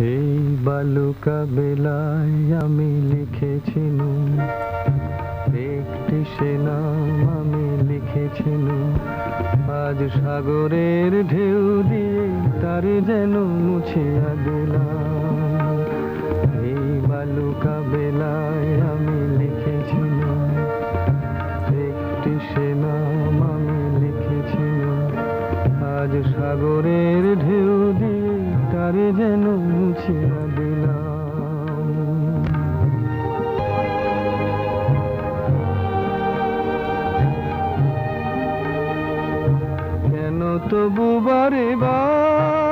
এই বালুকা বেলায় আমি লিখেছিলুম একটি সে নাম আমি লিখেছিলুম, আজ সাগরের ঢেউ দিয়ে তার যেন মুছিয়া দিলাম। এই বালুকা বেলায় আমি লিখেছিলুম একটি সে নাম আমি লিখেছিলুম, আজ সাগরের ঢেউ দিয়ে তার যেন মুছিয়া দিলাম। কেন তবু বারে বার